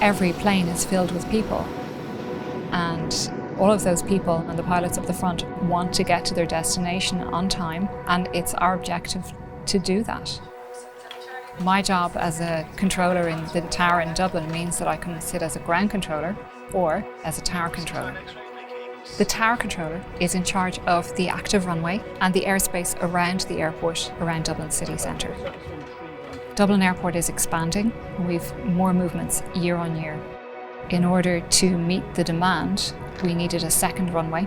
every plane is filled with people. And all of those people and the pilots up the front want to get to their destination on time, and it's our objective to do that. My job as a controller in the tower in Dublin means that I can sit as a ground controller or as a tower controller. The tower controller is in charge of the active runway and the airspace around the airport, around Dublin city centre. Dublin Airport is expanding, and we've more movements year on year. In order to meet the demand, we needed a second runway.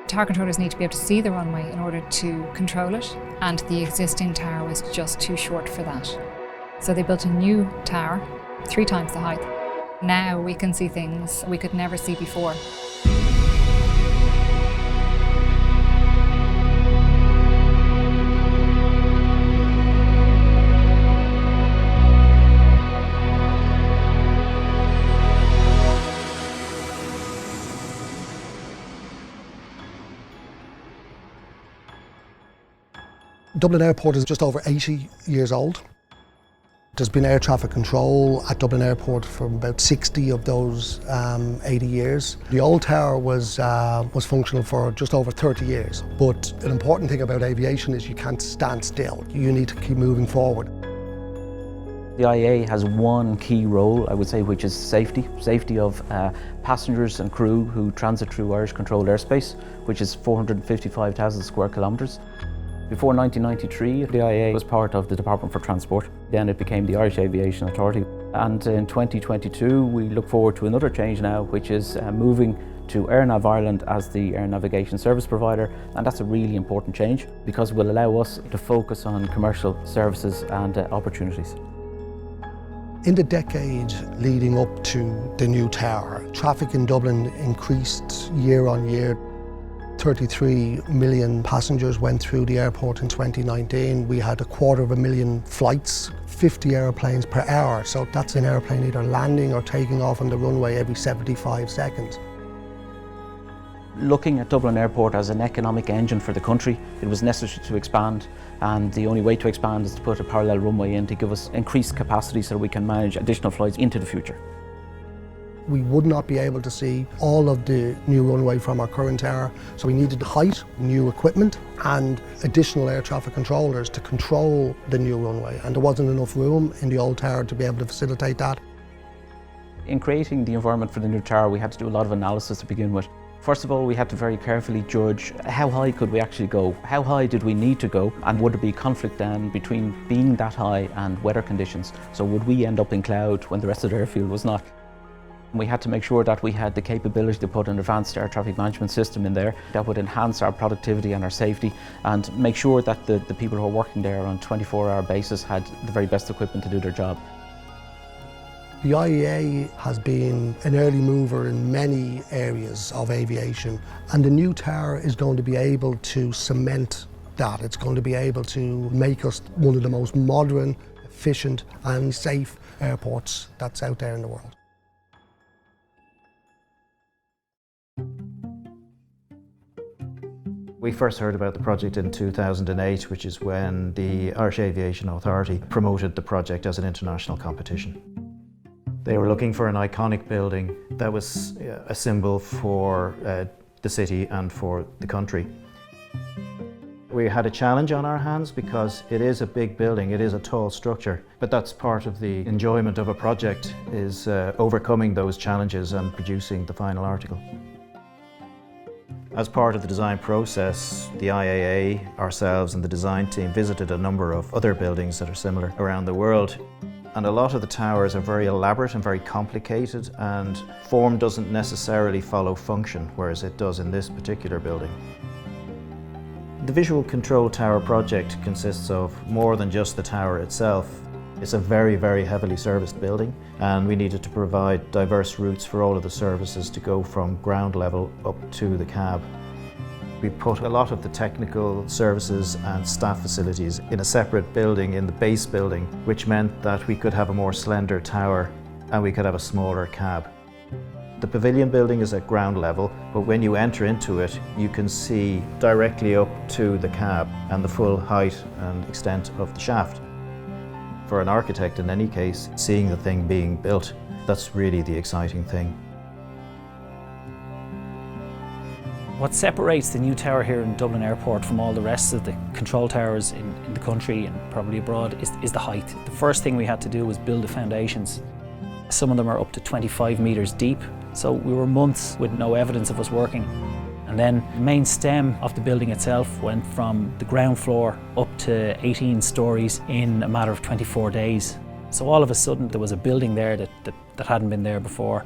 Tower controllers need to be able to see the runway in order to control it, and the existing tower was just too short for that. So they built a new tower, 3 times the height. Now we can see things we could never see before. Dublin Airport is just over 80 years old. There's been air traffic control at Dublin Airport for about 60 of those 80 years. The old tower was functional for just over 30 years. But an important thing about aviation is you can't stand still. You need to keep moving forward. The IAA has one key role, I would say, which is safety. Safety of passengers and crew who transit through Irish controlled airspace, which is 455,000 square kilometres. Before 1993, the IAA was part of the Department for Transport. Then it became the Irish Aviation Authority. And in 2022, we look forward to another change now, which is moving to AirNav Ireland as the air navigation service provider. And that's a really important change because it will allow us to focus on commercial services and opportunities. In the decade leading up to the new tower, traffic in Dublin increased year on year. 33 million passengers went through the airport in 2019. We had 250,000 flights, 50 airplanes per hour. So that's an airplane either landing or taking off on the runway every 75 seconds. Looking at Dublin Airport as an economic engine for the country, it was necessary to expand, and the only way to expand is to put a parallel runway in to give us increased capacity so that we can manage additional flights into the future. We would not be able to see all of the new runway from our current tower, so we needed height, new equipment and additional air traffic controllers to control the new runway, and there wasn't enough room in the old tower to be able to facilitate that. In creating the environment for the new tower, we had to do a lot of analysis to begin with. First of all, we had to very carefully judge how high could we actually go, how high did we need to go, and would there be conflict then between being that high and weather conditions? So would we end up in cloud when the rest of the airfield was not? We had to make sure that we had the capability to put an advanced air traffic management system in there that would enhance our productivity and our safety and make sure that the people who are working there on a 24-hour basis had the very best equipment to do their job. The IAA has been an early mover in many areas of aviation, and the new tower is going to be able to cement that. It's going to be able to make us one of the most modern, efficient and safe airports that's out there in the world. We first heard about the project in 2008, which is when the Irish Aviation Authority promoted the project as an international competition. They were looking for an iconic building that was a symbol for the city and for the country. We had a challenge on our hands because it is a big building, it is a tall structure, but that's part of the enjoyment of a project, is overcoming those challenges and producing the final article. As part of the design process, the IAA, ourselves and the design team visited a number of other buildings that are similar around the world. And a lot of the towers are very elaborate and very complicated, and form doesn't necessarily follow function, whereas it does in this particular building. The Visual Control Tower project consists of more than just the tower itself. It's a very, very heavily serviced building, and we needed to provide diverse routes for all of the services to go from ground level up to the cab. We put a lot of the technical services and staff facilities in a separate building in the base building, which meant that we could have a more slender tower and we could have a smaller cab. The pavilion building is at ground level, but when you enter into it, you can see directly up to the cab and the full height and extent of the shaft. For an architect, in any case, seeing the thing being built That's really the exciting thing. What separates the new tower here in Dublin Airport from all the rest of the control towers in the country and probably abroad is the height. The first thing we had to do was build the foundations. Some of them are up to 25 metres deep, so we were months with no evidence of us working. And then the main stem of the building itself went from the ground floor up to 18 stories in a matter of 24 days. So all of a sudden there was a building there that hadn't been there before.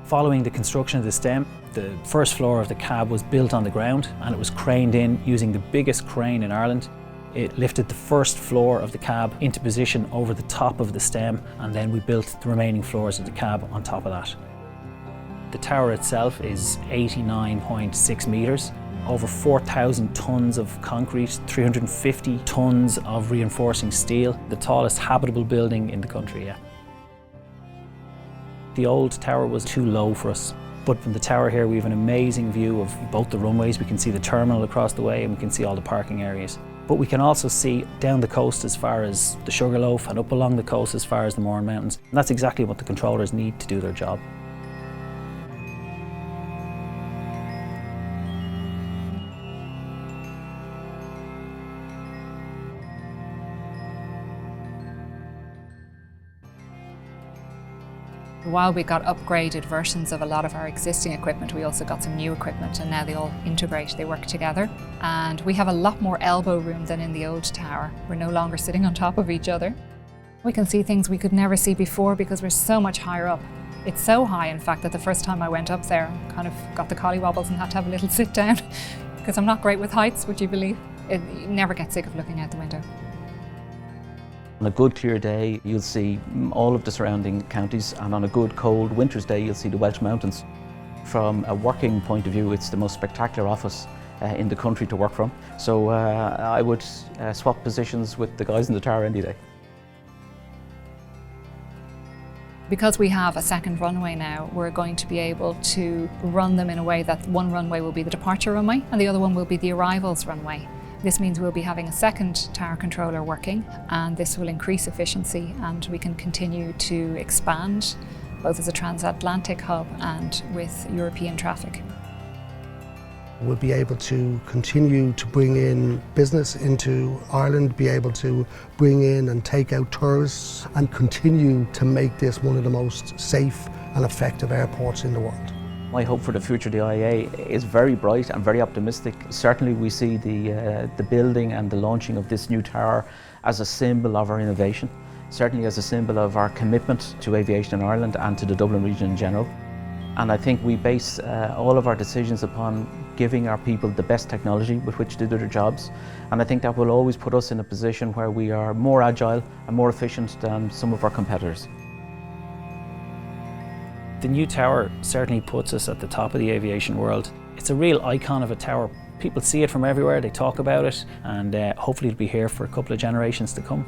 Following the construction of the stem, the first floor of the cab was built on the ground and it was craned in using the biggest crane in Ireland. It lifted the first floor of the cab into position over the top of the stem, and then we built the remaining floors of the cab on top of that. The tower itself is 89.6 metres, over 4,000 tonnes of concrete, 350 tonnes of reinforcing steel, the tallest habitable building in the country, yeah. The old tower was too low for us, but from the tower here we have an amazing view of both the runways. We can see the terminal across the way and we can see all the parking areas. But we can also see down the coast as far as the Sugarloaf and up along the coast as far as the Mourne Mountains. And that's exactly what the controllers need to do their job. While we got upgraded versions of a lot of our existing equipment, we also got some new equipment, and now they all integrate, they work together. And we have a lot more elbow room than in the old tower. We're no longer sitting on top of each other. We can see things we could never see before because we're so much higher up. It's so high, in fact, that the first time I went up there, I kind of got the collywobbles and had to have a little sit down because I'm not great with heights, would you believe? You never get sick of looking out the window. On a good clear day, you'll see all of the surrounding counties, and on a good cold winter's day, you'll see the Welsh Mountains. From a working point of view, it's the most spectacular office in the country to work from. So I would swap positions with the guys in the tower any day. Because we have a second runway now, we're going to be able to run them in a way that one runway will be the departure runway and the other one will be the arrivals runway. This means we'll be having a second tower controller working, and this will increase efficiency, and we can continue to expand both as a transatlantic hub and with European traffic. We'll be able to continue to bring in business into Ireland, be able to bring in and take out tourists, and continue to make this one of the most safe and effective airports in the world. My hope for the future of the IAA is very bright and very optimistic. Certainly we see the building and the launching of this new tower as a symbol of our innovation, certainly as a symbol of our commitment to aviation in Ireland and to the Dublin region in general. And I think we base all of our decisions upon giving our people the best technology with which to do their jobs. And I think that will always put us in a position where we are more agile and more efficient than some of our competitors. The new tower certainly puts us at the top of the aviation world. It's a real icon of a tower. People see it from everywhere, they talk about it, and hopefully it'll be here for a couple of generations to come.